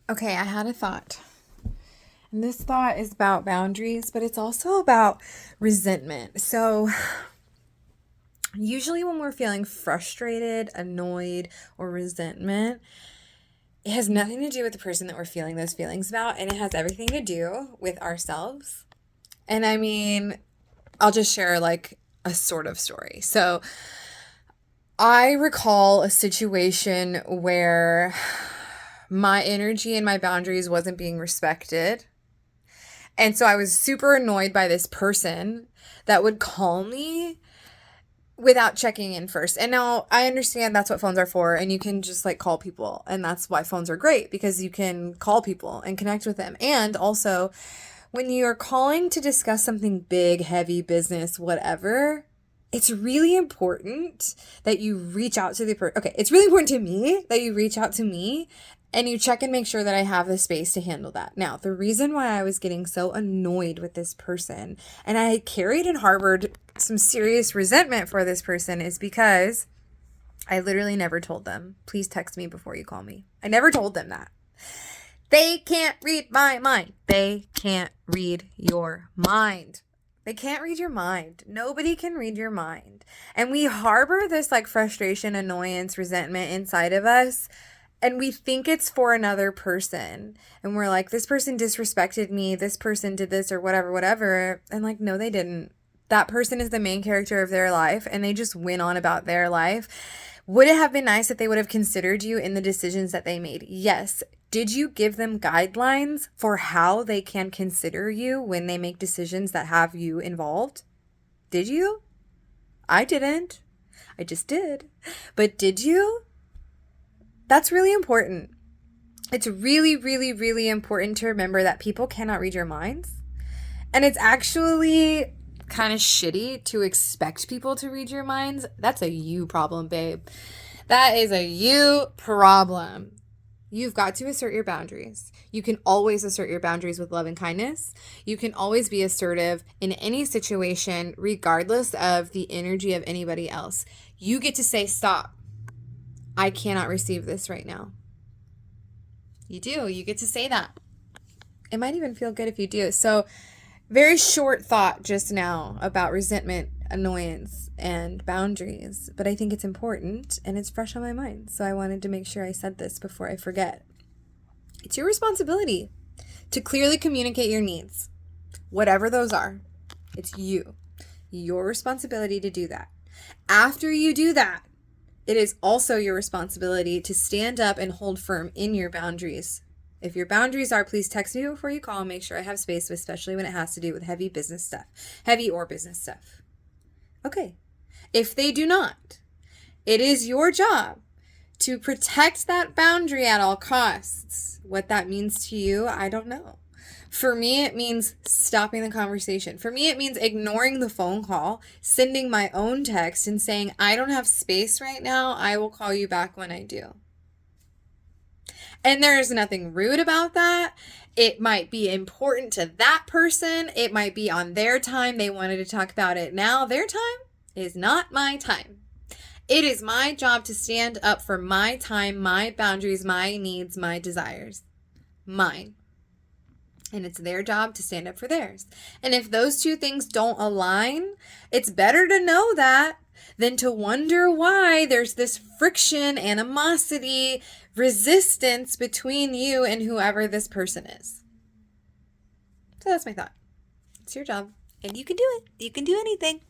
Okay, I had a thought. And this thought is about boundaries, but it's also about resentment. So, usually when we're feeling frustrated, annoyed, or resentment, it has nothing to do with the person that we're feeling those feelings about, and it has everything to do with ourselves. And I mean, I'll just share like a sort of story. So, I recall a situation where my energy and my boundaries wasn't being respected. And so I was super annoyed by this person that would call me without checking in first. And now I understand that's what phones are for, and you can just like call people. And that's why phones are great, because you can call people and connect with them. And also, when you're calling to discuss something big, heavy, business, whatever, it's really important that you reach out to the person. Okay, it's really important to me that you reach out to me and you check and make sure that I have the space to handle that. Now, the reason why I was getting so annoyed with this person and I carried and harbored some serious resentment for this person is because I literally never told them, please text me before you call me. I never told them that. They can't read my mind. They can't read your mind. They can't read your mind. Nobody can read your mind. And we harbor this like frustration, annoyance, resentment inside of us. And we think it's for another person. And we're like, this person disrespected me. This person did this or whatever, whatever. And like, no, they didn't. That person is the main character of their life. And they just went on about their life. Would it have been nice if they would have considered you in the decisions that they made? Yes. Did you give them guidelines for how they can consider you when they make decisions that have you involved? Did you? I didn't. I just did. But did you? That's really important. It's really, really, really important to remember that people cannot read your minds. And it's actually kind of shitty to expect people to read your minds. That's a you problem, babe. That is a you problem. You've got to assert your boundaries. You can always assert your boundaries with love and kindness. You can always be assertive in any situation, regardless of the energy of anybody else. You get to say, stop. I cannot receive this right now. You do. You get to say that. It might even feel good if you do. So, very short thought just now about resentment, annoyance, and boundaries, but I think it's important and it's fresh on my mind. So I wanted to make sure I said this before I forget. It's your responsibility to clearly communicate your needs, whatever those are. It's your responsibility to do that. After you do that, it is also your responsibility to stand up and hold firm in your boundaries. If your boundaries are, please text me before you call. Make sure I have space, especially when it has to do with heavy business stuff, heavy or business stuff. Okay. If they do not, it is your job to protect that boundary at all costs. What that means to you, I don't know. For me, it means stopping the conversation. For me, it means ignoring the phone call, sending my own text and saying, I don't have space right now. I will call you back when I do. And there's nothing rude about that. It might be important to that person. It might be on their time. They wanted to talk about it now. Their time is not my time. It is my job to stand up for my time, my boundaries, my needs, my desires. Mine. And it's their job to stand up for theirs. And if those two things don't align, it's better to know that than to wonder why there's this friction, animosity, resistance between you and whoever this person is. So that's my thought. It's your job. And you can do it. You can do anything.